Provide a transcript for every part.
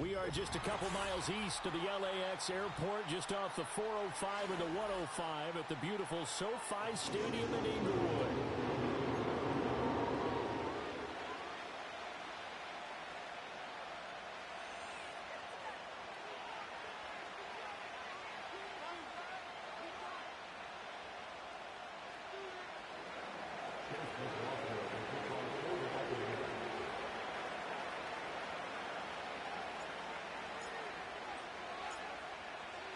We are just a couple miles east of the LAX airport, just off the 405 and the 105 at the beautiful SoFi Stadium in Inglewood.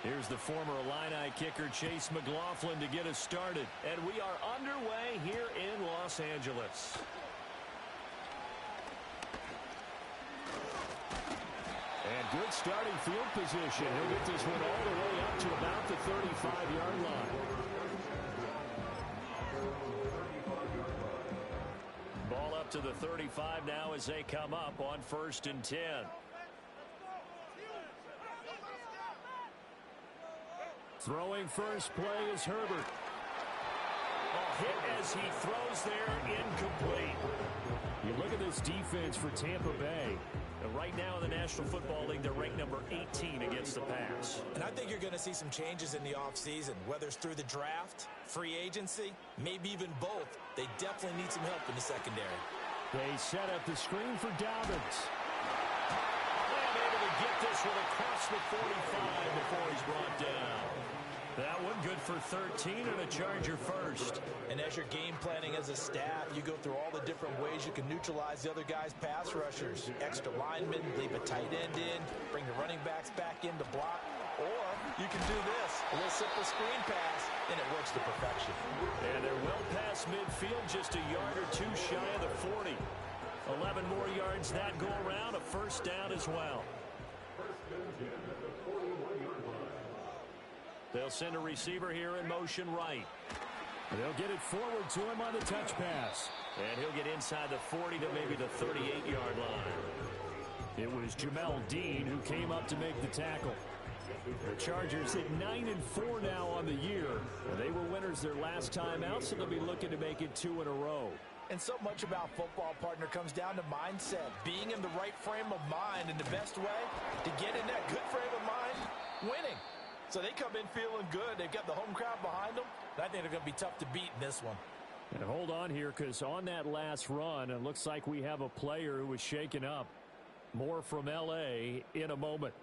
Here's the former Illini kicker Chase McLaughlin to get us started. And we are underway here in Los Angeles. And good starting field position. He'll get this one all the way up to about the 35-yard line. Ball up to the 35 now as they come up on 1st and 10. Throwing first play is Herbert. Hit as he throws there, incomplete. You look at this defense for Tampa Bay. Right now in the National Football League, they're ranked number 18 against the pass. And I think you're going to see some changes in the offseason, whether it's through the draft, free agency, maybe even both. They definitely need some help in the secondary. They set up the screen for Dobbins. And able to get this one across the 45 before he's brought down. That one good for 13 and a Charger first. And as you're game planning as a staff, you go through all the different ways you can neutralize the other guy's pass rushers. Extra linemen, leave a tight end in, bring the running backs back in to block. Or you can do this, a little simple screen pass, and it works to perfection. And they're well past midfield, just a yard or two shy of the 40. 11 more yards that go around, a first down as well. They'll send a receiver here in motion right. They'll get it forward to him on the touch pass. And he'll get inside the 40 to maybe the 38-yard line. It was Jamel Dean who came up to make the tackle. The Chargers hit 9-4 now on the year. They were winners their last time out, so they'll be looking to make it 2 in a row. And so much about football, partner, comes down to mindset. Being in the right frame of mind, and the best way to get in that good frame of mind, winning. So they come in feeling good. They've got the home crowd behind them. I think they're going to be tough to beat in this one. And hold on here, because on that last run, it looks like we have a player who was shaken up. More from L.A. in a moment.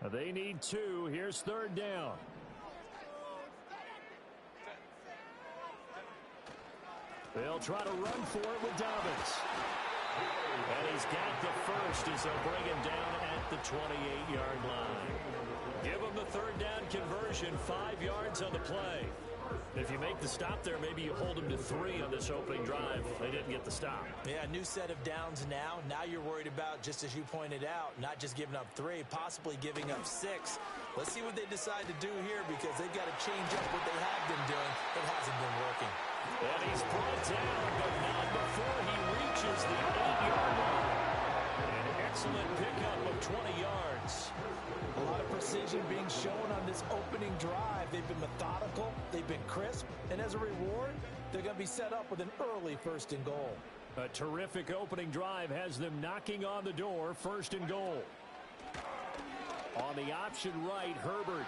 They need 2. Here's 3rd down. They'll try to run for it with Dobbins. And he's got the first as they'll bring him down at the 28-yard line. Give him the 3rd down conversion, 5 yards on the play. If you make the stop there, maybe you hold them to 3 on this opening drive. They didn't get the stop. Yeah, new set of downs now. Now you're worried about, just as you pointed out, not just giving up 3, possibly giving up 6. Let's see what they decide to do here, because they've got to change up what they have been doing. It hasn't been working. And he's brought down, but not before he reaches the 8-yard line. An excellent pickup of 20 yards. A lot of precision being shown on this opening drive. They've been methodical, they've been crisp, and as a reward, they're going to be set up with an early 1st and goal. A terrific opening drive has them knocking on the door, 1st and goal. On the option right, Herbert.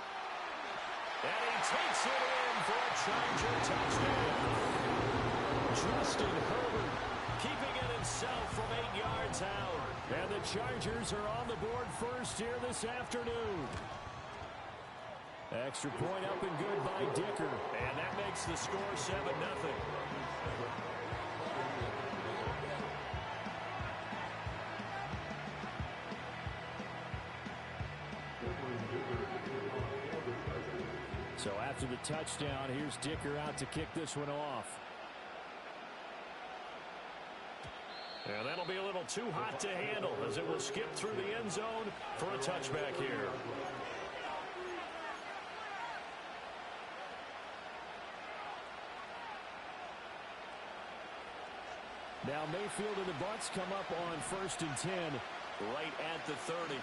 And he takes it in for a Charger touchdown. Justin Herbert keeping it himself from 8 yards out. And the Chargers are on the board first here this afternoon. Extra point up and good by Dicker. And that makes the score 7-0. So after the touchdown, here's Dicker out to kick this one off. And that'll be a little too hot to handle as it will skip through the end zone for a touchback here. Now Mayfield and the Bucs come up on 1st and 10 right at the 30.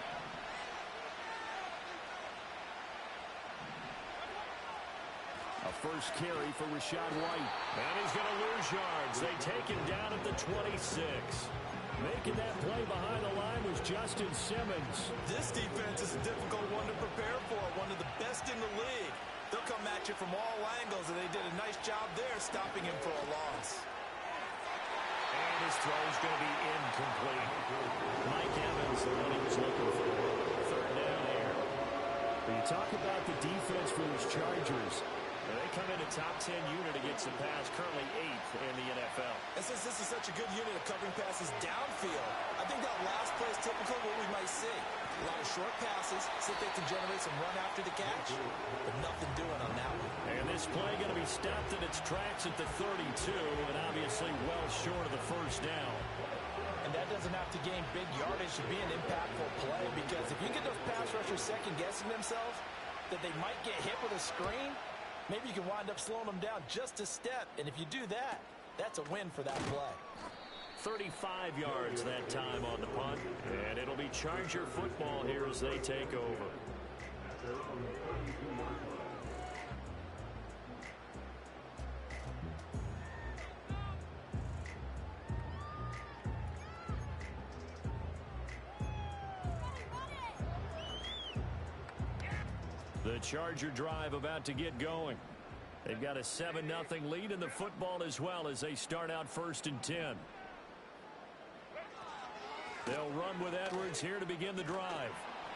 A first carry for Rachaad White. And he's going to lose yards. They take him down at the 26. Making that play behind the line was Justin Simmons. This defense is a difficult one to prepare for, one of the best in the league. They'll come at you from all angles, and they did a nice job there stopping him for a loss. And his throw is going to be incomplete. Mike Evans, the one he was looking for. Third down here. When you talk about the defense for these Chargers, they come in a top 10 unit against the pass, currently 8th in the NFL. And since this is such a good unit of covering passes downfield, I think that last play is typical of what we might see. A lot of short passes, so they can generate some run after the catch, but nothing doing on that one. And this play going to be stopped in its tracks at the 32, and obviously well short of the first down. And that doesn't have to gain big yardage to be an impactful play, because if you get those pass rushers second-guessing themselves that they might get hit with a screen, maybe you can wind up slowing them down just a step. And if you do that, that's a win for that play. 35 yards that time on the punt. And it'll be Charger football here as they take over. The Charger drive about to get going. They've got a 7-0 lead in the football as well as they start out 1st and 10. They'll run with Edwards here to begin the drive.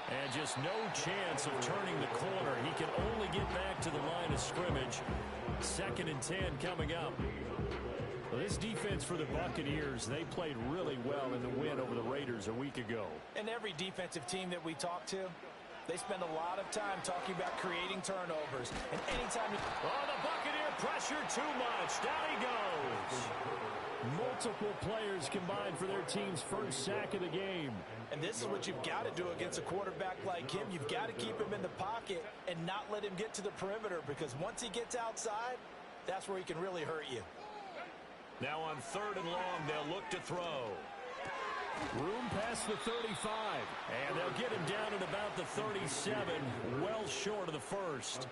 And just no chance of turning the corner. He can only get back to the line of scrimmage. 2nd and 10 coming up. Well, this defense for the Buccaneers, they played really well in the win over the Raiders a week ago. And every defensive team that we talk to, they spend a lot of time talking about creating turnovers. And anytime you... Oh, the Buccaneer pressure too much. Down he goes. Multiple players combined for their team's first sack of the game. And this is what you've got to do against a quarterback like him. You've got to keep him in the pocket and not let him get to the perimeter, because once he gets outside, that's where he can really hurt you. Now on 3rd and long, they'll look to throw. Room past the 35, and they'll get him down at about the 37, well short of the first.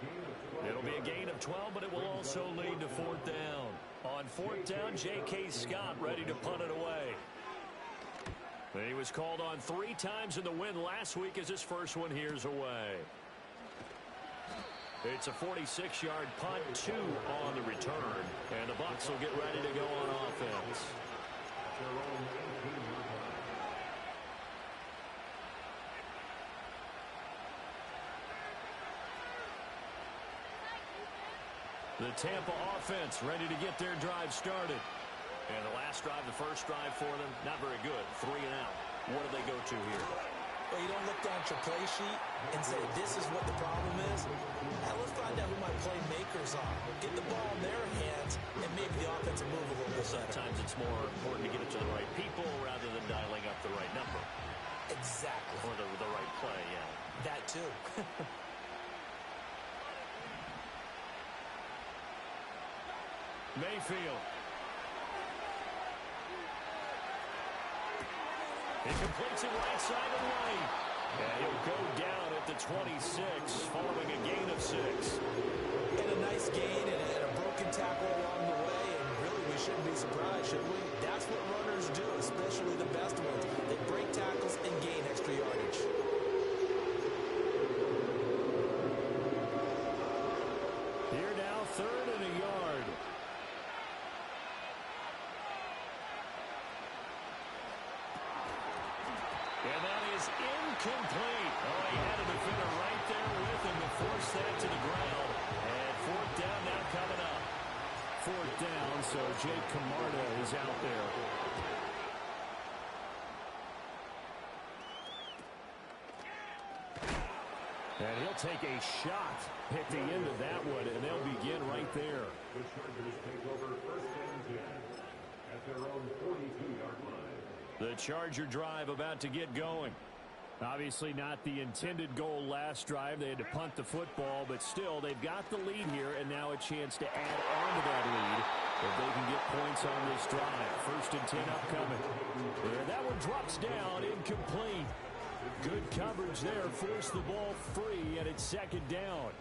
It'll be a gain of 12, but it will also lead to 4th down. On 4th down, J.K. Scott ready to punt it away. He was called on 3 times in the win last week as his first one here's away. It's a 46-yard punt, 2 on the return, and the Bucs will get ready to go on offense. The Tampa offense ready to get their drive started. And the last drive, the first drive for them, not very good. 3 and out. What do they go to here? Well, you don't look down at your play sheet and say, this is what the problem is. Now let's find out who my playmakers are. Get the ball in their hands, and maybe the offense will move a little bit better. Sometimes it's more important to get it to the right people rather than dialing up the right number. Exactly. Or the right play, yeah. That too. Mayfield. He completes it right side of the lane. And he'll go down at the 26 following a gain of 6. And a nice gain and a broken tackle along the way. And really, we shouldn't be surprised, should we? That's what runners do, especially the best ones. They break tackles and gain extra yardage. Here now, 3rd and a yard. And that is incomplete. Oh, he had a defender right there with him to force that to the ground. And 4th down now coming up. 4th down, so Jake Camarda is out there. And he'll take a shot at the end of that one, and they'll begin right there. The Chargers take over 1st and 10 at their own 42-yard line. The Charger drive about to get going. Obviously not the intended goal last drive. They had to punt the football, but still they've got the lead here, and now a chance to add on to that lead if they can get points on this drive. 1st and 10 upcoming. And that one drops down, incomplete. Good coverage there, forced the ball free, and it's 2nd down.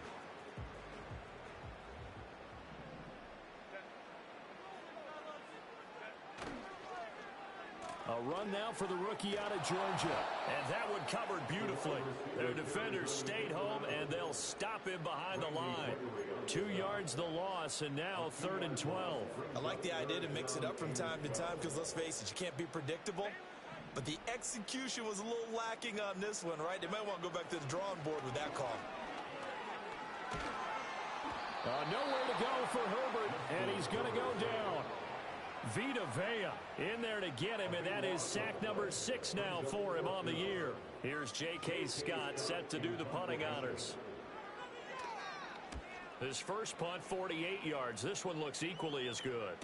A run now for the rookie out of Georgia. And that one covered beautifully. Their defenders stayed home, and they'll stop him behind the line. 2 yards the loss, and now 3rd and 12. I like the idea to mix it up from time to time because, let's face it, you can't be predictable. But the execution was a little lacking on this one, right? They might want to go back to the drawing board with that call. Nowhere to go for Herbert, and he's going to go down. Vita Vea in there to get him, and that is sack number 6 now for him on the year. Here's J.K. Scott set to do the punting honors. His first punt, 48 yards. This one looks equally as good.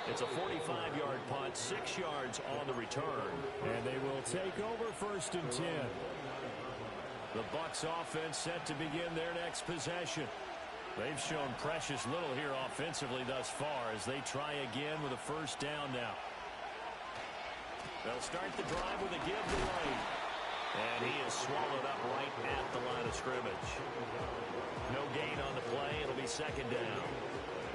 It's a 45-yard punt, 6 yards on the return. And they will take over 1st and 10. The Bucs offense set to begin their next possession. They've shown precious little here offensively thus far as they try again with a 1st down now. They'll start the drive with a give to Lane. And he is swallowed up right at the line of scrimmage. No gain on the play. It'll be 2nd down.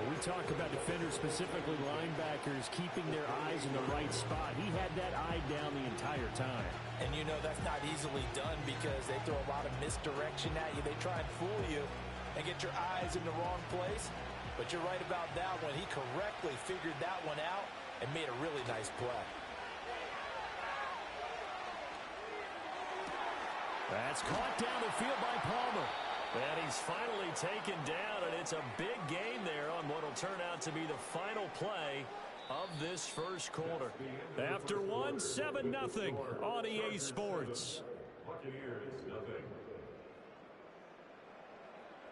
When we talk about defenders, specifically linebackers, keeping their eyes in the right spot. He had that eye down the entire time. And you know that's not easily done because they throw a lot of misdirection at you. They try and fool you and get your eyes in the wrong place. But you're right about that one. He correctly figured that one out and made a really nice play. That's caught down the field by Palmer. And he's finally taken down, and it's a big gain there on what will turn out to be the final play of this first quarter. After one, 7-0 on EA Sports.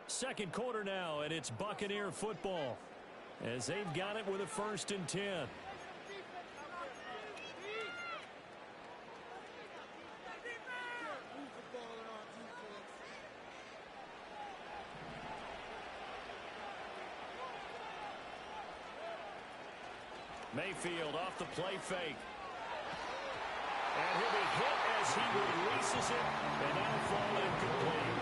Second quarter now, and it's Buccaneer football as they've got it with a 1st and 10. Mayfield off the play fake. And he'll be hit as he releases it, and that'll fall incomplete.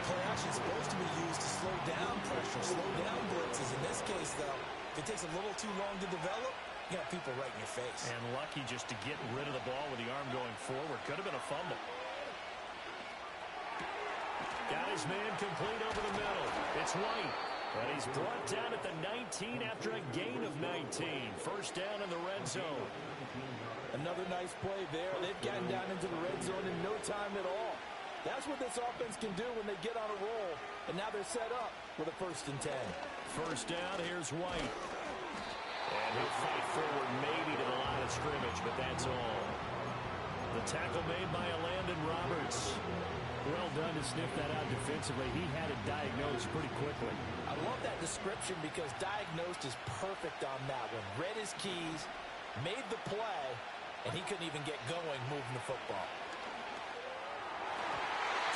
Play action is supposed to be used to slow down pressure, slow down blitzes. In this case, though, if it takes a little too long to develop, you got people right in your face. And lucky just to get rid of the ball with the arm going forward. Could have been a fumble. Got his man complete over the middle. It's White. And he's brought down at the 19 after a gain of 19. 1st down in the red zone. Another nice play there. They've gotten down into the red zone in no time at all. That's what this offense can do when they get on a roll. And now they're set up with a 1st and 10. 1st down, here's White. And he'll fight forward maybe to the line of scrimmage, but that's all. The tackle made by Landon Roberts. Well done to sniff that out defensively. He had it diagnosed pretty quickly. I love that description because diagnosed is perfect on that one. Read his keys, made the play, and he couldn't even get going moving the football.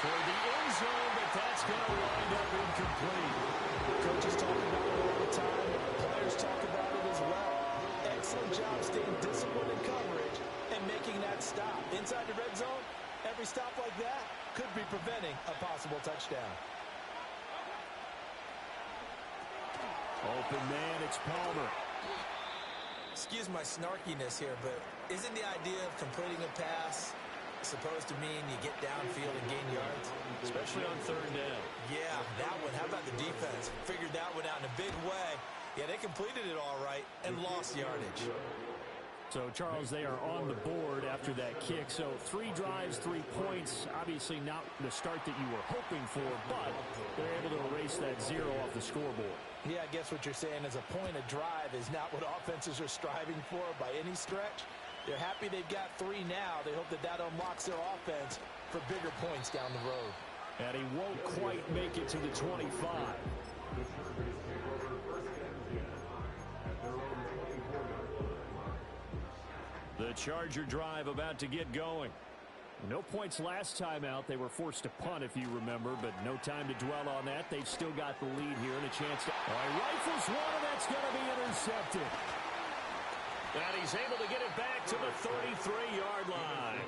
For the end zone, but that's going to wind up incomplete. Coaches talk about it all the time. Players talk about it as well. Excellent job staying disciplined in coverage and making that stop. Inside the red zone, every stop like that could be preventing a possible touchdown. Open man, it's Palmer. Excuse my snarkiness here, but isn't the idea of completing a pass supposed to mean you get downfield and gain yards? Especially on 3rd down. Yeah, that one. How about the defense? Figured that one out in a big way. Yeah, they completed it all right and lost yardage. So, Charles, they are on the board after that kick. So, 3 drives, 3 points. Obviously not the start that you were hoping for, but they're able to erase that 0 off the scoreboard. Yeah, I guess what you're saying is a point of drive is not what offenses are striving for by any stretch. They're happy they've got 3 now. They hope that that unlocks their offense for bigger points down the road. And he won't quite make it to the 25. The Charger drive about to get going. No points last time out. They were forced to punt, if you remember, but no time to dwell on that. They've still got the lead here and a chance to... Rifles one, and that's going to be intercepted. And he's able to get it back to the 33-yard line.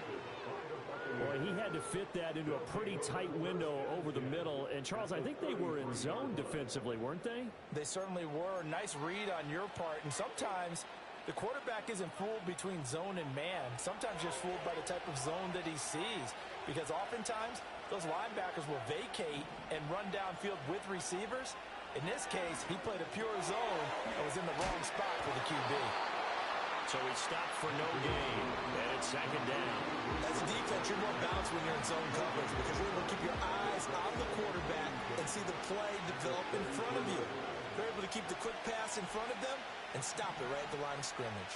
Boy, boy, he had to fit that into a pretty tight window over the middle. And, Charles, I think they were in zone defensively, weren't they? They certainly were. Nice read on your part. And sometimes the quarterback isn't fooled between zone and man. Sometimes just fooled by the type of zone that he sees. Because oftentimes, those linebackers will vacate and run downfield with receivers. In this case, he played a pure zone and was in the wrong spot for the QB. So he stopped for no gain, and it's second down. As a defense, you're more balanced when you're in zone coverage because you're able to keep your eyes on the quarterback and see the play develop in front of you. You're able to keep the quick pass in front of them and stop it right at the line of scrimmage.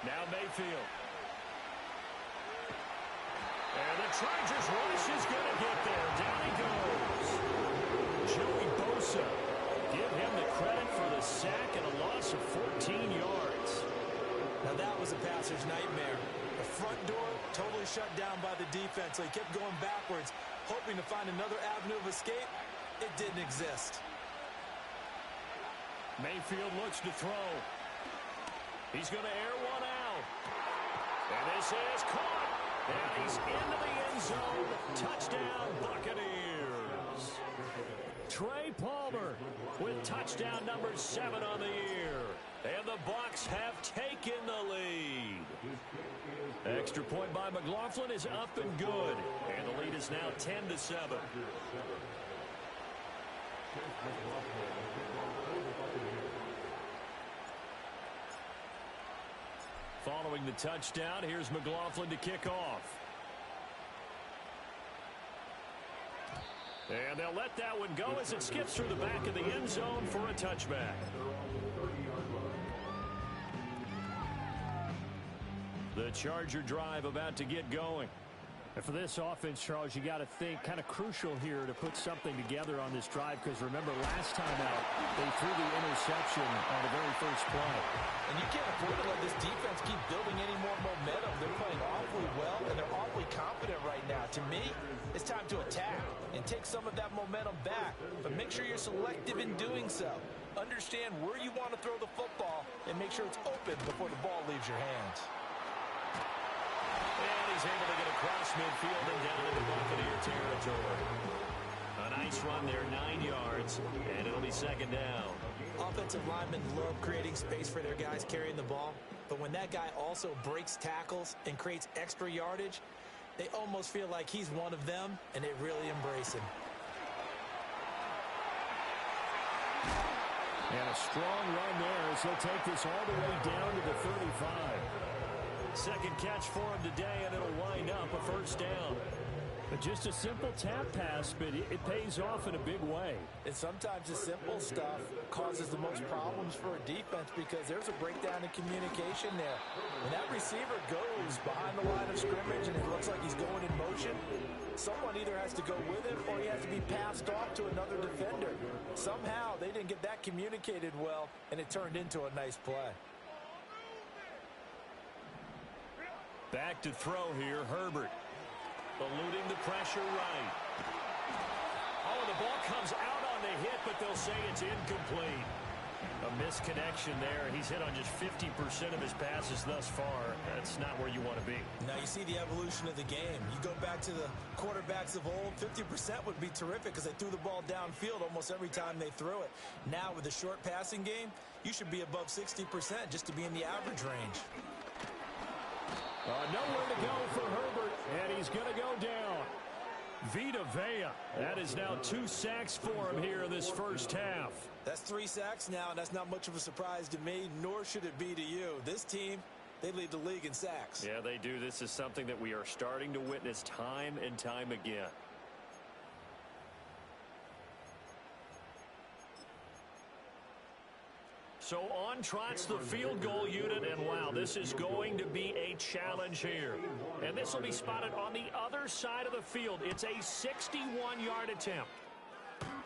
Now Mayfield. And the Chargers rush is going to get there. Down he goes. Joey Bosa. Give him the credit for the sack and a loss of 14 yards. Now that was a passer's nightmare. The front door totally shut down by the defense, so he kept going backwards, hoping to find another avenue of escape. It didn't exist. Mayfield looks to throw. He's going to air one out. And this is caught. And he's into the end zone. Touchdown, Buccaneers. Trey Palmer with touchdown number 7 on the year. And the Bucs have taken the lead. Extra point by McLaughlin is up and good. And the lead is now 10-7. Following the touchdown, here's McLaughlin to kick off. And they'll let that one go as it skips through the back of the end zone for a touchback. The Charger drive about to get going. And for this offense, Charles, you got to think kind of crucial here to put something together on this drive because remember last time out they threw the interception on the very first play. And you can't afford to let this defense keep building any more momentum. They're playing awfully well and they're awfully confident right now. To me, it's time to attack and take some of that momentum back. But make sure you're selective in doing so. Understand where you want to throw the football and make sure it's open before the ball leaves your hands. And he's able to get across midfield and down into Buccaneer territory. A nice run there, 9 yards, and it'll be second down. Offensive linemen love creating space for their guys carrying the ball, but when that guy also breaks tackles and creates extra yardage, they almost feel like he's one of them, and they really embrace him. And a strong run there as he'll take this all the way down to the 35. Second catch for him today, and it'll wind up a first down. But just a simple tap pass, but it pays off in a big way. And sometimes the simple stuff causes the most problems for a defense because there's a breakdown in communication there. When that receiver goes behind the line of scrimmage and it looks like he's going in motion, someone either has to go with him or he has to be passed off to another defender. Somehow they didn't get that communicated well, and it turned into a nice play. Back to throw here, Herbert. Eluding the pressure right. Oh, and the ball comes out on the hit, but they'll say it's incomplete. A misconnection there. He's hit on just 50% of his passes thus far. That's not where you want to be. Now you see the evolution of the game. You go back to the quarterbacks of old, 50% would be terrific because they threw the ball downfield almost every time they threw it. Now with the short passing game, you should be above 60% just to be in the average range. Nowhere to go for Herbert, and he's going to go down. Vita Vea. That is now 2 sacks for him here in this first half. That's 3 sacks now, and that's not much of a surprise to me, nor should it be to you. This team, they lead the league in sacks. Yeah, they do. This is something that we are starting to witness time and time again. So on trots the field goal unit, and wow, this is going to be a challenge here. And this will be spotted on the other side of the field. It's a 61-yard attempt.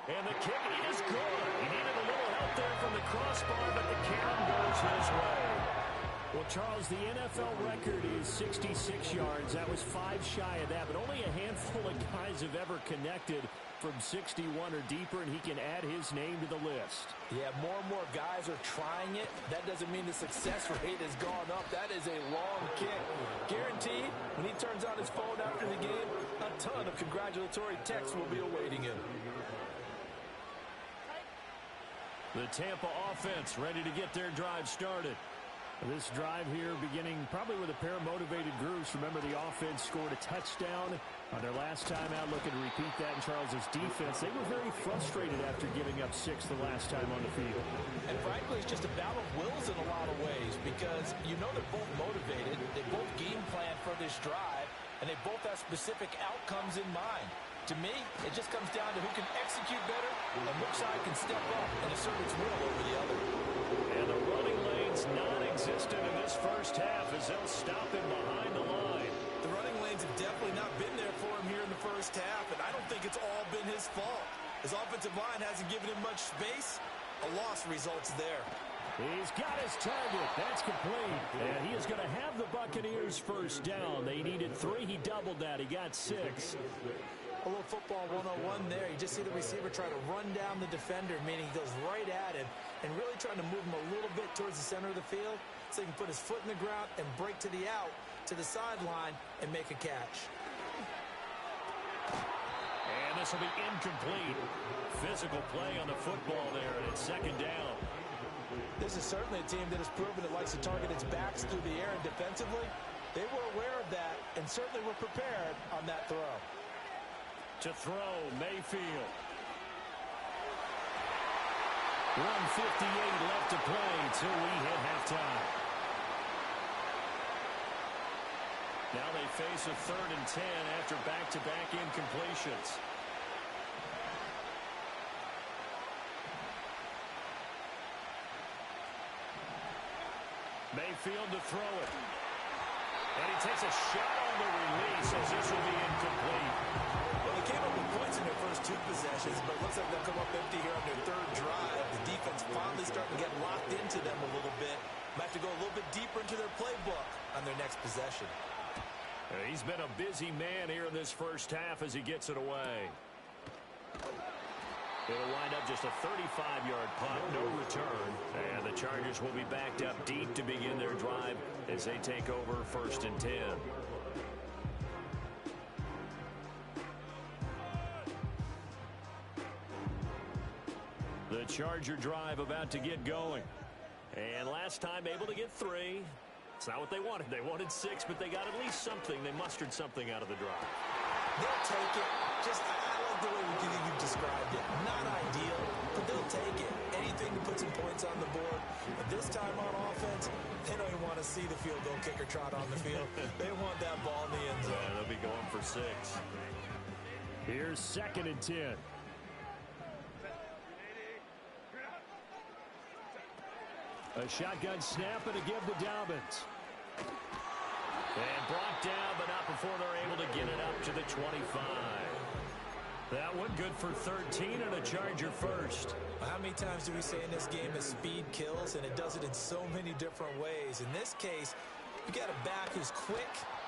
And the kick is good. He needed a little help there from the crossbar, but the count goes his way. Well, Charles, the NFL record is 66 yards. That was 5 shy of that, but only a handful of guys have ever connected from 61 or deeper, and he can add his name to the list. Yeah, more and more guys are trying it. That doesn't mean the success rate has gone up. That is a long kick. Guaranteed, when he turns on his phone after the game, a ton of congratulatory texts will be awaiting him. The Tampa offense ready to get their drive started. This drive here beginning probably with a pair of motivated groups. Remember, the offense scored a touchdown on their last time out, looking to repeat that in Charles's defense. They were very frustrated after giving up 6 the last time on the field. And frankly, it's just a battle of wills in a lot of ways because you know they're both motivated. They both game plan for this drive, and they both have specific outcomes in mind. To me, it just comes down to who can execute better and which side can step up and assert its will over the other. And the running lane's non-existent in this first half as they'll stop him behind the line. The running lanes have definitely not been there for him here in the first half, and I don't think it's all been his fault. His offensive line hasn't given him much space. A loss results there. He's got his target. That's complete. And he is going to have the Buccaneers first down. They needed 3. He doubled that. He got 6. A little football 101 there. You just see the receiver try to run down the defender, meaning he goes right at him and really trying to move him a little bit towards the center of the field so he can put his foot in the ground and break to the out, to the sideline, and make a catch. And this will be incomplete. Physical play on the football there, and it's second down. This is certainly a team that has proven it likes to target its backs through the air and defensively. They were aware of that and certainly were prepared on that throw. To throw, Mayfield. 1:58 left to play till we hit halftime. Now they face a 3rd and 10 after back-to-back incompletions. Mayfield to throw it. And he takes a shot on the release as this will be incomplete. Well, they came up with points in their first 2 possessions, but it looks like they'll come up empty here on their 3rd drive. The defense finally starting to get locked into them a little bit. Might have to go a little bit deeper into their playbook on their next possession. He's been a busy man here in this first half as he gets it away. It'll wind up just a 35-yard punt, no return. And the Chargers will be backed up deep to begin their drive as they take over 1st and 10. The Charger drive about to get going. And last time able to get 3. It's not what they wanted. They wanted 6, but they got at least something. They mustered something out of the drive. They'll take it. Just, I like the way you described it. Not ideal, but they'll take it. Anything to put some points on the board. But this time on offense, they don't even want to see the field goal kicker trot on the field. They want that ball in the end zone. Yeah, they'll be going for 6. Here's 2nd and 10. A shotgun snap and a give to Dobbins. And brought down, but not before they're able to get it up to the 25. That one good for 13 and a Charger first. How many times do we say in this game that speed kills, and it does it in so many different ways? In this case, you got a back who's quick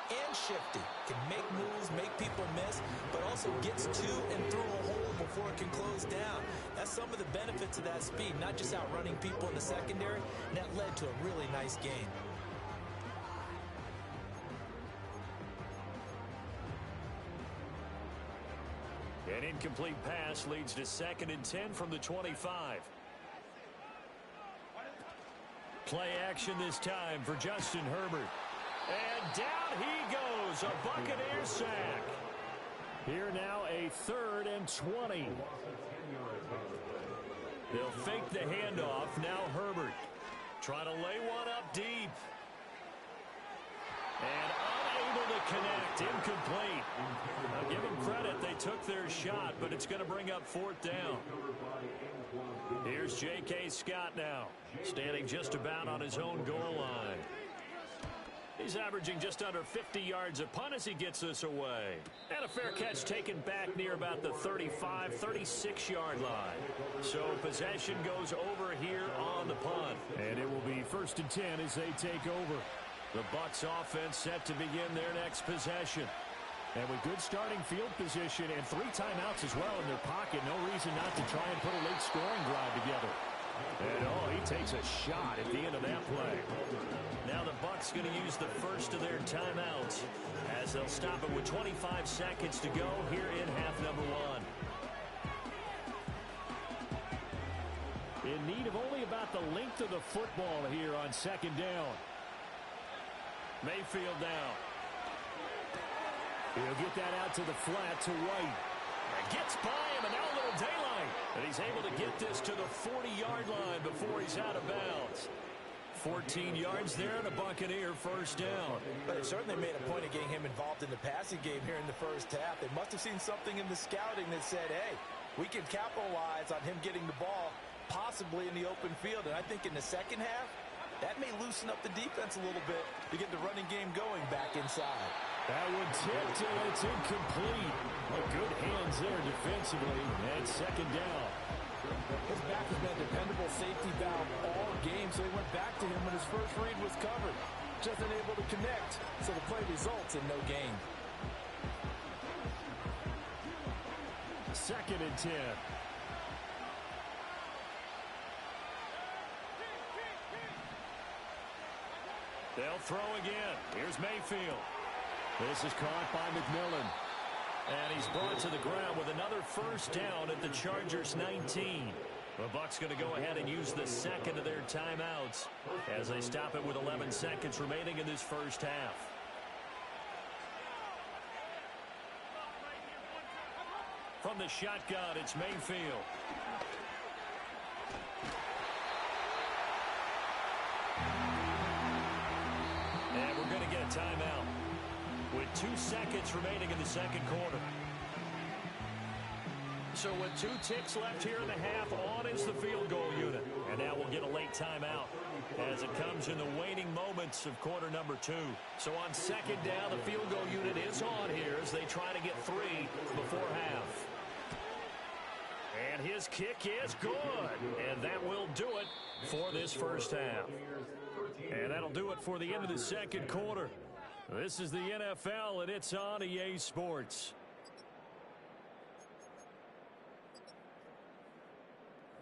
and shifty, can make moves, make people miss, but also gets to and through a hole before it can close down. That's some of the benefits of that speed, not just outrunning people in the secondary, and that led to a really nice game. An incomplete pass leads to 2nd and 10 from the 25. Play action this time for Justin Herbert. And down he goes, a Buccaneer sack. Here now a 3rd and 20. They'll fake the handoff. Now Herbert trying to lay one up deep. And unable to connect. Incomplete. Now give them credit. They took their shot, but it's going to bring up 4th down. Here's J.K. Scott now, standing just about on his own goal line. He's averaging just under 50 yards a punt as he gets this away. And a fair catch taken back near about the 35, 36-yard line. So possession goes over here on on the punt. And it will be 1st and 10 as they take over. The Bucs offense set to begin their next possession. And with good starting field position and 3 timeouts as well in their pocket, no reason not to try and put a late scoring drive together. And, he takes a shot at the end of that play. Now the Bucs going to use the first of their timeouts as they'll stop it with 25 seconds to go here in half number 1. In need of only about the length of the football here on 2nd down. Mayfield down. He'll get that out to the flat to White. Gets by him, and now a little daylight. And he's able to get this to the 40-yard line before he's out of bounds. 14 yards there and a Buccaneer first down. But they certainly made a point of getting him involved in the passing game here in the first half. They must have seen something in the scouting that said, hey, we can capitalize on him getting the ball possibly in the open field. And I think in the second half, that may loosen up the defense a little bit to get the running game going back inside. That one tipped, and it's incomplete. Good hands there defensively, and 2nd down. His back has been a dependable safety valve all game, so he went back to him when his first read was covered. Just unable to connect, so the play results in no gain. 2nd and 10. They'll throw again. Here's Mayfield. This is caught by McMillan. And he's brought to the ground with another first down at the Chargers' 19. The Bucs going to go ahead and use the second of their timeouts as they stop it with 11 seconds remaining in this first half. From the shotgun, it's Mayfield. And we're going to get a timeout with 2 seconds remaining in the second quarter. So with 2 ticks left here in the half, on is the field goal unit. And now we'll get a late timeout as it comes in the waning moments of quarter number 2. So on 2nd down, the field goal unit is on here as they try to get 3 before half. And his kick is good. And that will do it for this first half. And that'll do it for the end of the second quarter. This is the NFL, and it's on EA Sports.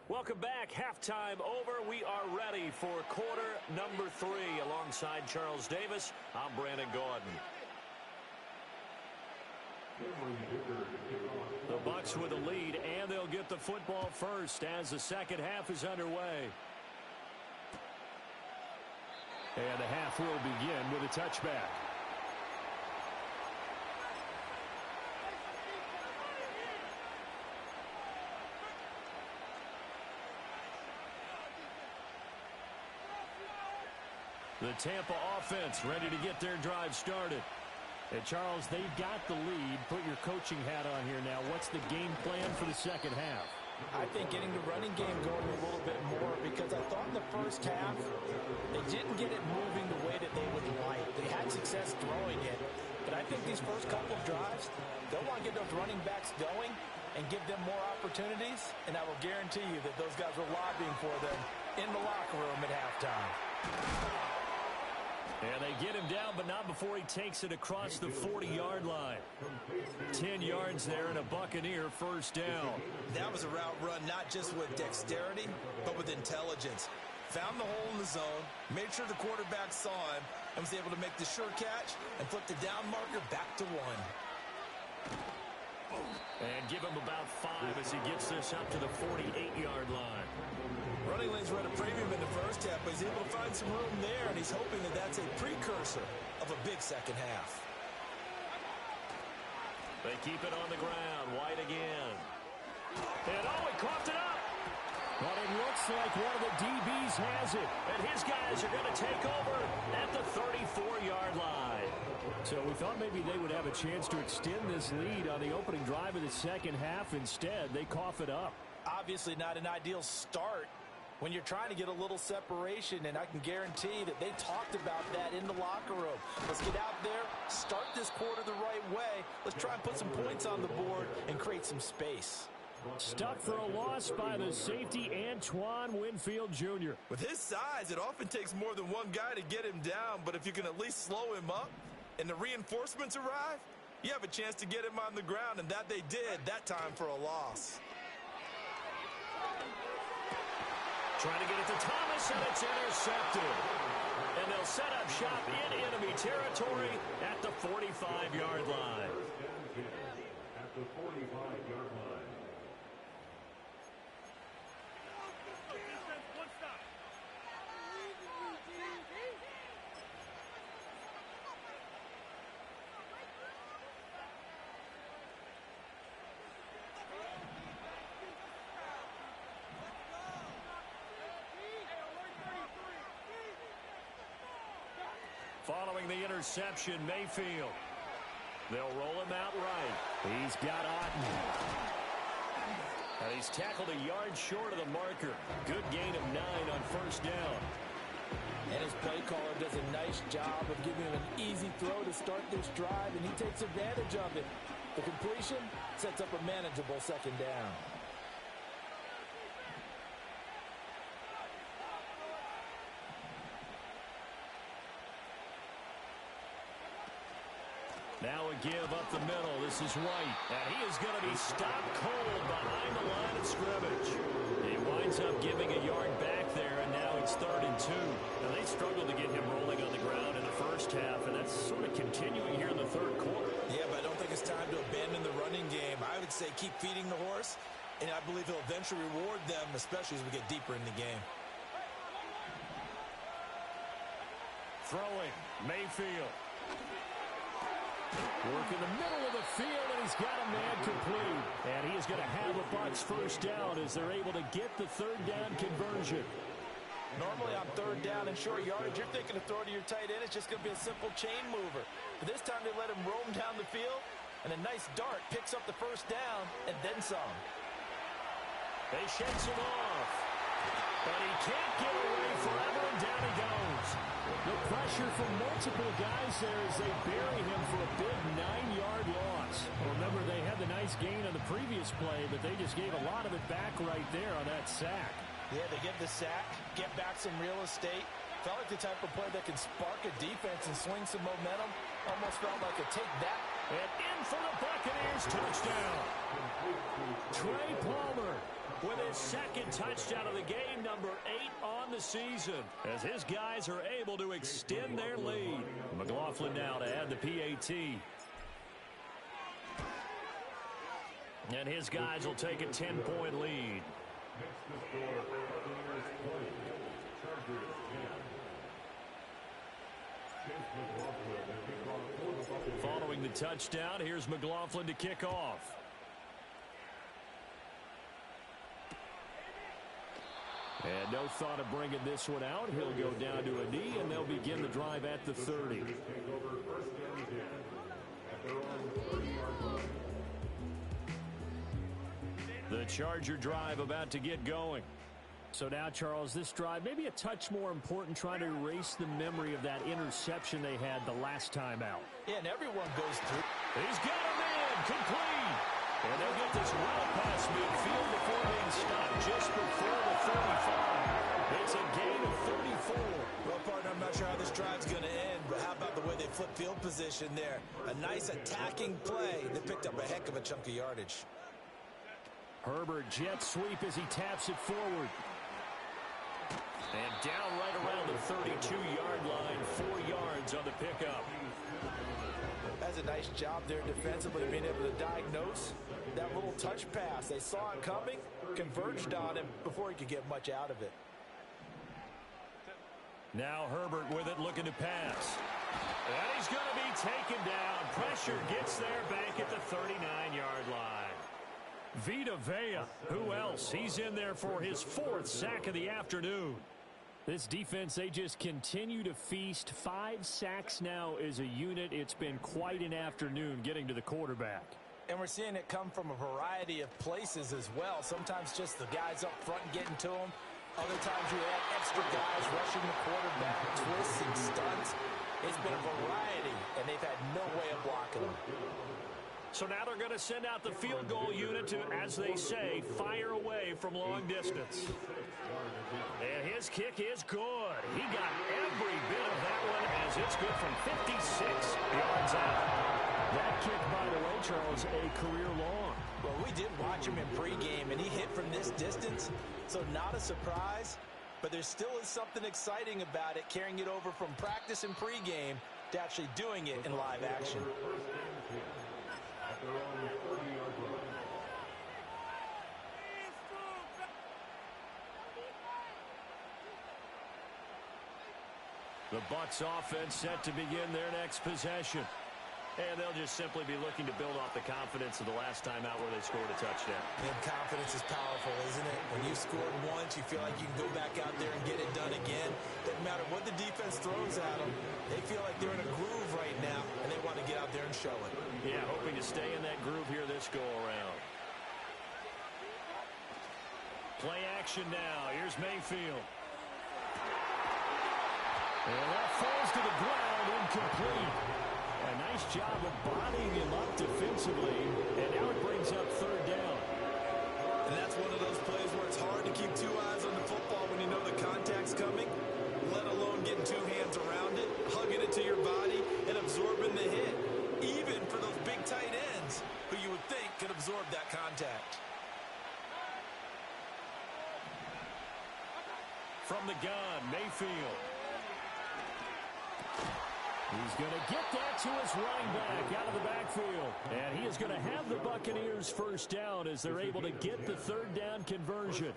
Welcome back. Halftime over. We are ready for quarter number 3. Alongside Charles Davis, I'm Brandon Gaudin. The Bucs with the lead, and they'll get the football first as the second half is underway. And the half will begin with a touchback. The Tampa offense ready to get their drive started. And Charles, they've got the lead. Put your coaching hat on here now. What's the game plan for the second half? I think getting the running game going a little bit more, because I thought in the first half they didn't get it moving the way that they would like. They had success throwing it, but I think these first couple of drives, they'll want to get those running backs going and give them more opportunities, and I will guarantee you that those guys were lobbying for them in the locker room at halftime. And they get him down, but not before he takes it across the 40-yard line. 10 yards there and a Buccaneer first down. That was a route run not just with dexterity, but with intelligence. Found the hole in the zone, made sure the quarterback saw him, and was able to make the sure catch and flip the down marker back to 1. And give him about 5 as he gets this up to the 48-yard line. Running lanes were at a premium in the first half, but he's able to find some room there, and he's hoping that that's a precursor of a big second half. They keep it on the ground. White again. And he coughed it up. But it looks like one of the DBs has it. And his guys are going to take over at the 34-yard line. So we thought maybe they would have a chance to extend this lead on the opening drive of the second half. Instead, they cough it up. Obviously not an ideal start when you're trying to get a little separation, and I can guarantee that they talked about that in the locker room. Let's get out there, start this quarter the right way. Let's try and put some points on the board and create some space. Stuck for a loss by the safety, Antoine Winfield Jr. With his size, it often takes more than one guy to get him down, but if you can at least slow him up and the reinforcements arrive, you have a chance to get him on the ground, and that they did that time for a loss. Trying to get it to Thomas, and it's intercepted. And they'll set up shop in enemy territory at the 45-yard line. At the 45-yard line. Following the interception, Mayfield. They'll roll him out right. He's got Otten. And he's tackled a yard short of the marker. Good gain of 9 on first down. And his play caller does a nice job of giving him an easy throw to start this drive, and he takes advantage of it. The completion sets up a manageable second down. Now a give up the middle. This is White. And he is going to be stopped cold behind the line of scrimmage. He winds up giving a yard back there, and now it's 3rd and 2. And they struggled to get him rolling on the ground in the first half, and that's sort of continuing here in the third quarter. Yeah, but I don't think it's time to abandon the running game. I would say keep feeding the horse, and I believe he'll eventually reward them, especially as we get deeper in the game. Throwing, Mayfield. Work in the middle of the field, and he's got a man complete. And he is going to have a Bucs first down as they're able to get the 3rd down conversion. Normally on 3rd down and short yardage, you're thinking of throwing to your tight end. It's just going to be a simple chain mover. But this time they let him roam down the field, and a nice dart picks up the first down and then some. They shakes him off. But he can't get away forever, and down he goes. The pressure from multiple guys there as they bury him for a big 9-yard loss. Remember, they had the nice gain on the previous play, but they just gave a lot of it back right there on that sack. Yeah, they get the sack, get back some real estate. Felt like the type of play that can spark a defense and swing some momentum. Almost felt like a take that. And in for the Buccaneers, touchdown. Trey Palmer with his 2nd touchdown of the game, number 8 on the season, as his guys are able to extend their lead. McLaughlin now to add the PAT. And his guys will take a 10-point lead. Next to score, Buccaneers 20, Chargers 10. Chase McLaughlin to kick off for the Buccaneers. Following the touchdown, here's McLaughlin to kick off. And no thought of bringing this one out. He'll go down to a knee, and they'll begin the drive at the 30. Take over 1st and 10 at their own 30-yard line. The Charger drive about to get going. So now, Charles, this drive maybe a touch more important, trying to erase the memory of that interception they had the last time out. Yeah, and everyone goes through. He's got a man complete. And they'll get this well past midfield before being stopped just before the 35. It's a gain of 34. Well, partner, I'm not sure how this drive's going to end, but how about the way they flip field position there? A nice attacking play. They picked up a heck of a chunk of yardage. Herbert jet sweep as he taps it forward. And down right around the 32-yard line, 4 yards on the pickup. That's a nice job there defensively, being able to diagnose that little touch pass. They saw it coming, converged on him before he could get much out of it. Now Herbert with it, looking to pass. And he's going to be taken down. Pressure gets there back at the 39-yard line. Vita Vea, who else? He's in there for his 4th sack of the afternoon. This defense, they just continue to feast. 5 sacks now as a unit. It's been quite an afternoon getting to the quarterback. And we're seeing it come from a variety of places as well. Sometimes just the guys up front getting to him. Other times you have extra guys rushing the quarterback, twists and stunts. It's been a variety, and they've had no way of blocking them. So now they're going to send out the field goal unit to, as they say, fire away from long distance. And his kick is good. He got every bit of that one as it's good from 56 yards out. That kick, by the way, Charles, a career long. Well, we did watch him in pregame, and he hit from this distance, so not a surprise. But there still is something exciting about it, carrying it over from practice and pregame to actually doing it in live action. The Bucs offense set to begin their next possession. And they'll just simply be looking to build off the confidence of the last time out where they scored a touchdown. And confidence is powerful, isn't it? When you scored once, you feel like you can go back out there and get it done again. Doesn't matter what the defense throws at them. They feel like they're in a groove right now, and they want to get out there and show it. Yeah, hoping to stay in that groove here this go-around. Play action now. Here's Mayfield. And that falls to the ground, incomplete. A nice job of bodying him up defensively, and now it brings up third down. And that's one of those plays where it's hard to keep two eyes on the football when you know the contact's coming, let alone getting two hands around it, hugging it to your body, and absorbing the hit, even for those big tight ends who you would think could absorb that contact. From the gun, Mayfield. He's going to get that to his running back out of the backfield. And he is going to have the Buccaneers first down as they're able to get the third down conversion.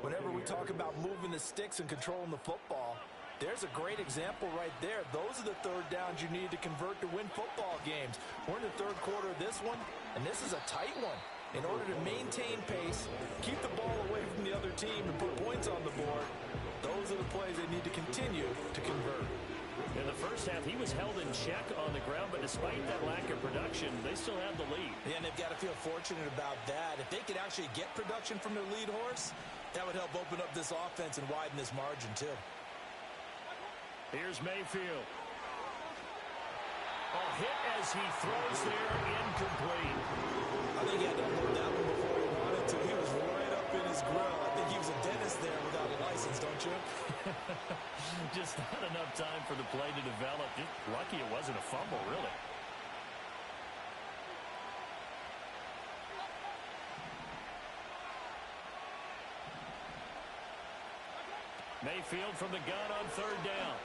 Whenever we talk about moving the sticks and controlling the football, there's a great example right there. Those are the third downs you need to convert to win football games. We're in the third quarter of this one, and this is a tight one. In order to maintain pace, keep the ball away from the other team, and put points on the board, those are the plays they need to continue to convert. In the first half, he was held in check on the ground, but despite that lack of production, they still have the lead. Yeah, and they've got to feel fortunate about that. If they could actually get production from their lead horse, that would help open up this offense and widen this margin, too. Here's Mayfield. A hit as he throws there, incomplete. I think he had to unload that one before he wanted to. He was right up in his grill. I think he was a dentist there without a license, don't you? Just not enough time for the play to develop. Just lucky it wasn't a fumble, really. Mayfield from the gun on third down.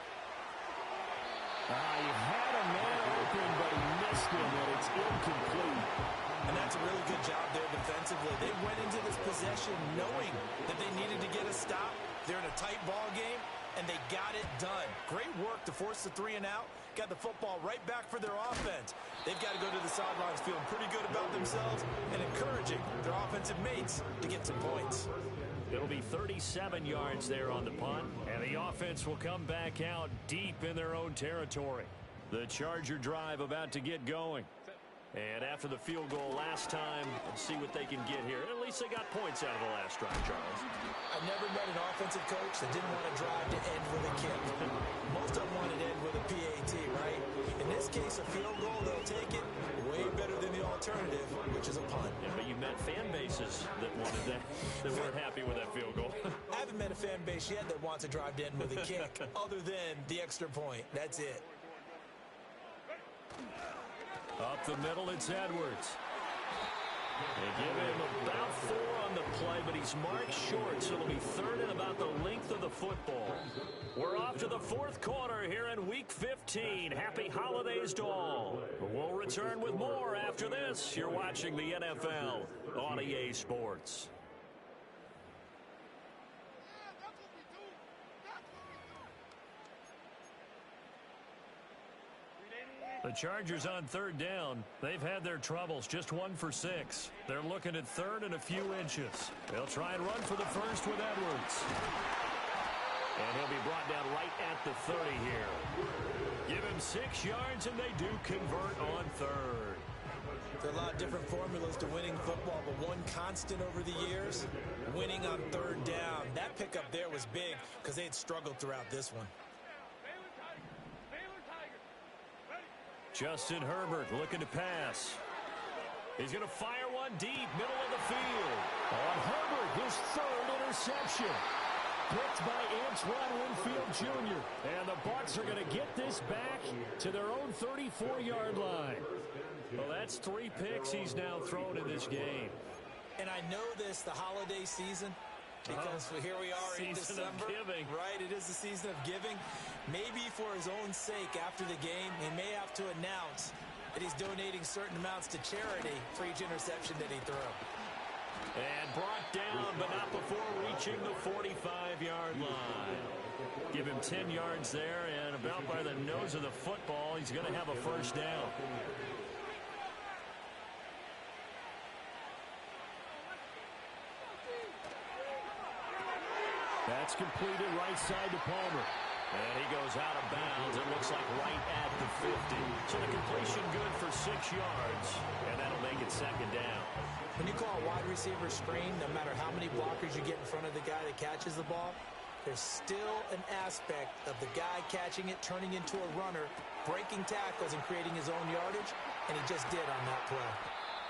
He had a man open, but he missed him, and it's incomplete. And that's a really good job there defensively. They went into this possession knowing that they needed to get a stop. They're in a tight ball game, and they got it done. Great work to force the 3 and out. Got the football right back for their offense. They've got to go to the sidelines feeling pretty good about themselves and encouraging their offensive mates to get some points. It'll be 37 yards there on the punt, and the offense will come back out deep in their own territory. The Charger drive about to get going. And after the field goal last time, let's see what they can get here. At least they got points out of the last drive, Charles. I've never met an offensive coach that didn't want to drive to end with a kick. Most of them wanted to end with a PAT, right? In this case, a field goal, they'll take it way better than the alternative, which is a punt. Yeah, but you met fan bases that wanted that weren't happy with that field goal. I haven't met a fan base yet that wants to drive to end with a kick other than the extra point. That's it. Up the middle, it's Edwards. They give him about 4 on the play, but he's marked short, so it'll be third and about the length of the football. We're off to the fourth quarter here in Week 15. Happy holidays to all. We'll return with more after this. You're watching the NFL on EA Sports. The Chargers on third down. They've had their troubles, just 1 for 6. They're looking at third and a few inches. They'll try and run for the first with Edwards. And he'll be brought down right at the 30 here. Give him 6 yards, and they do convert on third. There are a lot of different formulas to winning football, but one constant over the years, winning on third down. That pickup there was big because they had struggled throughout this one. Justin Herbert looking to pass. He's going to fire one deep, middle of the field. On Herbert, his third interception. Picked by Antoine Winfield Jr. And the Bucs are going to get this back to their own 34-yard line. Well, that's 3 picks he's now thrown in this game. And I know this, the holiday season, because here we are in December. Season of giving. Right, it is the season of giving. Maybe for his own sake after the game, he may have to announce that he's donating certain amounts to charity for each interception that he threw. And brought down, but not before reaching the 45-yard line. Give him 10 yards there, and about by the nose of the football, he's going to have a first down. That's completed right side to Palmer. And he goes out of bounds. It looks like right at the 50. So the completion good for 6 yards, and that'll make it second down. When you call a wide receiver screen, no matter how many blockers you get in front of the guy that catches the ball, there's still an aspect of the guy catching it, turning into a runner, breaking tackles and creating his own yardage, and he just did on that play.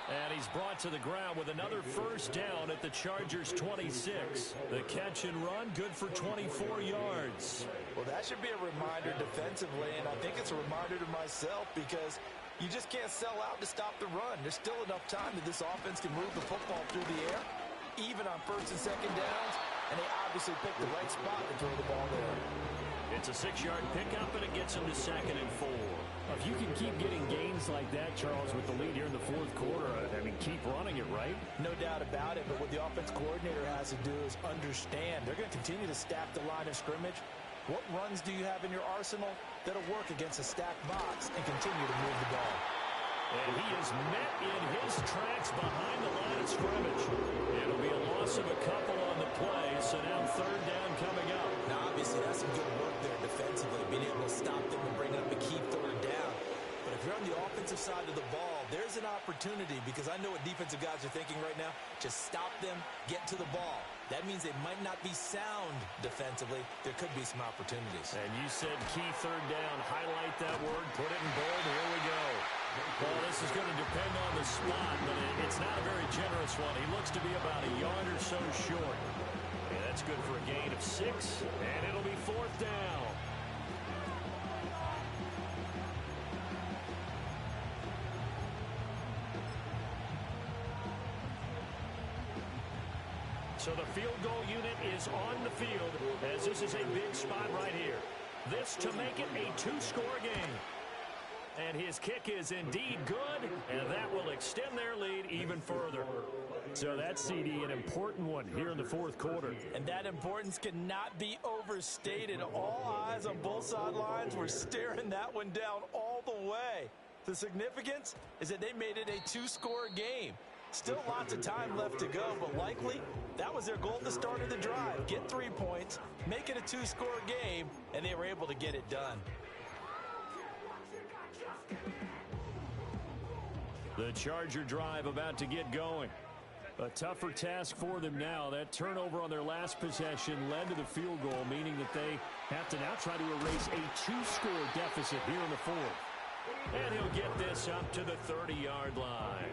And he's brought to the ground with another first down at the Chargers' 26. The catch and run, good for 24 yards. Well, that should be a reminder defensively, and I think it's a reminder to myself because you just can't sell out to stop the run. There's still enough time that this offense can move the football through the air, even on first and second downs, and they obviously picked the right spot to throw the ball there. It's a 6-yard pickup, and it gets him to 2nd and 4. If you can keep getting gains like that, Charles, with the lead here in the fourth quarter, I mean, keep running it, right? No doubt about it, but what the offense coordinator has to do is understand they're going to continue to stack the line of scrimmage. What runs do you have in your arsenal that'll work against a stacked box and continue to move the ball? And he is met in his tracks behind the line of scrimmage. It'll be a loss of a couple on the play, so now third down coming up. Now, obviously, that's some good work there defensively, being able to stop them and bring up a key third down. But if you're on the offensive side of the ball, there's an opportunity because I know what defensive guys are thinking right now. Just stop them, get to the ball. That means they might not be sound defensively. There could be some opportunities. And you said key third down. Highlight that word. Put it in bold. Here we go. Well, this is going to depend on the spot, but it's not a very generous one. He looks to be about a yard or so short. And that's good for a gain of 6, and it'll be 4th down. So the field goal unit is on the field as this is a big spot right here. This to make it a 2-score game. And his kick is indeed good, and that will extend their lead even further. So that's, CD, an important one here in the fourth quarter. And that importance cannot be overstated. All eyes on both sidelines were staring that one down all the way. The significance is that they made it a 2-score game. Still lots of time left to go, but likely that was their goal at the start of the drive. Get 3 points, make it a 2-score game, and they were able to get it done. The Charger drive about to get going. A tougher task for them now. That turnover on their last possession led to the field goal, meaning that they have to now try to erase a 2-score deficit here in the fourth. And he'll get this up to the 30-yard line.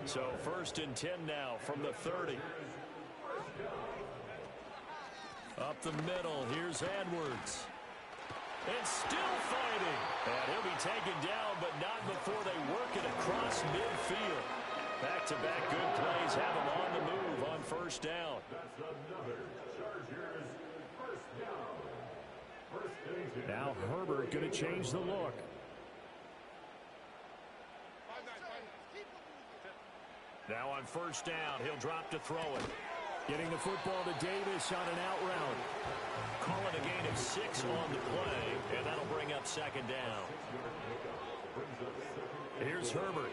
So 1st and 10 now from the 30. Up the middle, here's Edwards. And still fighting. And he'll be taken down, but not before they work it across midfield. Back-to-back good plays have him on the move on 1st down. That's another Chargers first down. Now Herbert going to change the look. Now on 1st down, he'll drop to throw it. Getting the football to Davis on an out route. Call it a gain of 6 on the play, and that'll bring up 2nd down. Here's Herbert.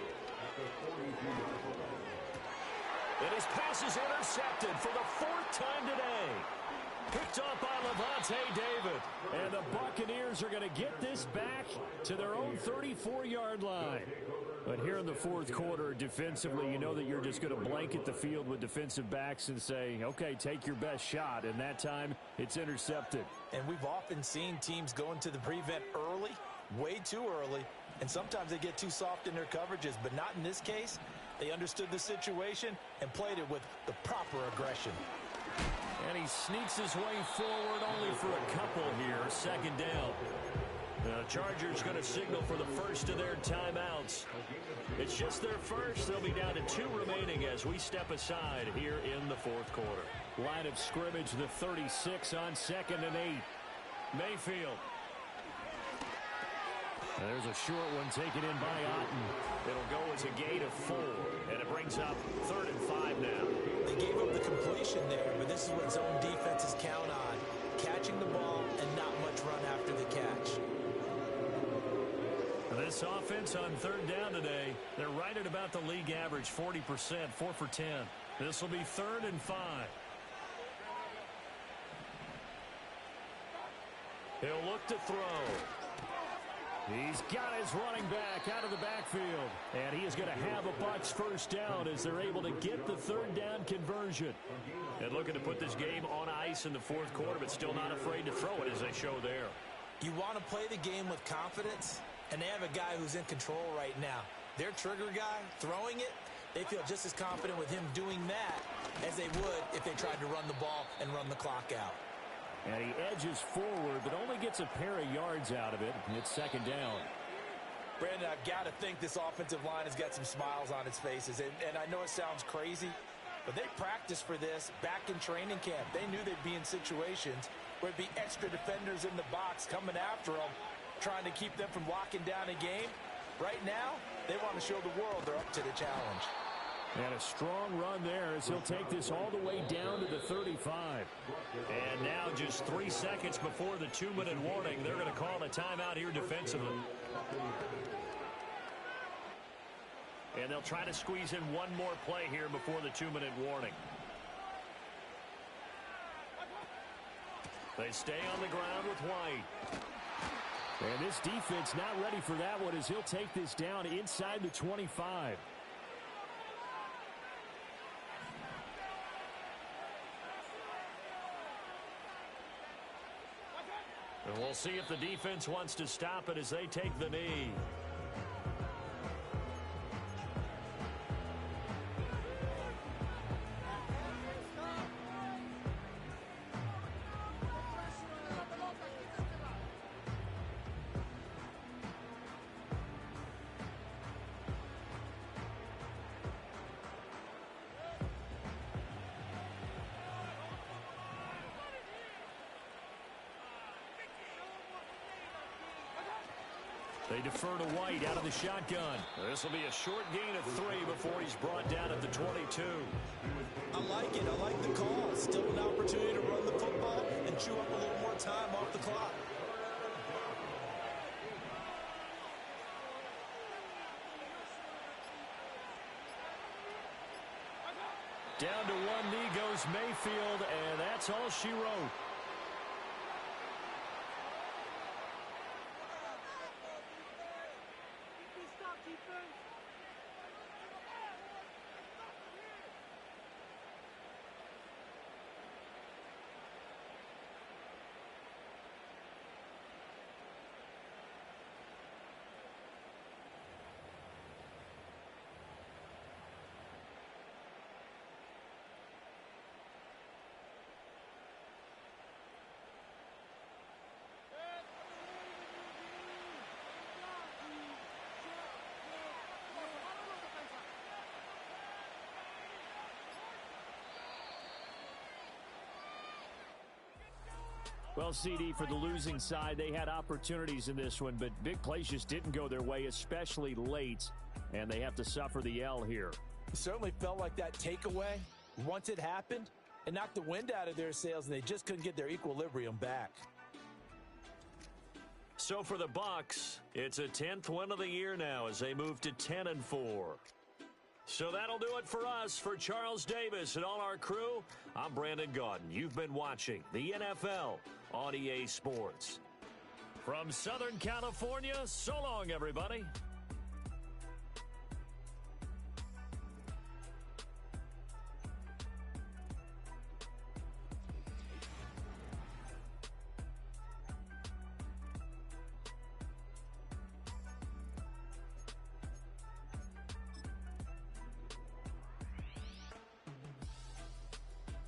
And his pass is intercepted for the 4th time today. Picked up by Levante David. And the Buccaneers are going to get this back to their own 34-yard line. But here in the fourth quarter, defensively, you know that you're just going to blanket the field with defensive backs and say, okay, take your best shot. And that time, it's intercepted. And we've often seen teams go into the prevent early, way too early, and sometimes they get too soft in their coverages, but not in this case. They understood the situation and played it with the proper aggression. And he sneaks his way forward only for a couple here. Second down. The Chargers going to signal for the first of their timeouts. It's just their first. They'll be down to 2 remaining as we step aside here in the fourth quarter. Line of scrimmage, the 36 on 2nd and 8. Mayfield. There's a short one taken in by Otten. It'll go as a gain of 4, and it brings up 3rd and 5 now. They gave up the completion there, but this is what zone defenses count on. Catching the ball and not much run after the catch. This offense on 3rd down today, they're right at about the league average, 40%, 4 for 10. This will be 3rd and 5. He'll look to throw. He's got his running back out of the backfield. And he is going to have a Bucs first down as they're able to get the 3rd down conversion. And looking to put this game on ice in the fourth quarter, but still not afraid to throw it as they show there. You want to play the game with confidence, and they have a guy who's in control right now. Their trigger guy, throwing it, they feel just as confident with him doing that as they would if they tried to run the ball and run the clock out. And he edges forward, but only gets a pair of yards out of it. It's 2nd down. Brandon, I've got to think this offensive line has got some smiles on its faces. And I know it sounds crazy, but they practiced for this back in training camp. They knew they'd be in situations where it'd be extra defenders in the box coming after them, trying to keep them from locking down a game. Right now, they want to show the world they're up to the challenge. And a strong run there as he'll take this all the way down to the 35. And now just 3 seconds before the 2-minute warning, they're going to call a timeout here defensively. And they'll try to squeeze in one more play here before the 2-minute warning. They stay on the ground with White. And this defense not ready for that one as he'll take this down inside the 25. And we'll see if the defense wants to stop it as they take the knee. They defer to White out of the shotgun. This will be a short gain of 3 before he's brought down at the 22. I like it. I like the call. Still an opportunity to run the football and chew up a little more time off the clock. Down to 1 knee goes Mayfield, and that's all she wrote. Well, CD, for the losing side, they had opportunities in this one, but big plays just didn't go their way, especially late, and they have to suffer the L here. It certainly felt like that takeaway, once it happened, it knocked the wind out of their sails, and they just couldn't get their equilibrium back. So for the Bucs, it's a 10th win of the year now as they move to 10-4. So that'll do it for us. For Charles Davis and all our crew, I'm Brandon Gaudin. You've been watching the NFL on EA Sports. From Southern California, so long, everybody.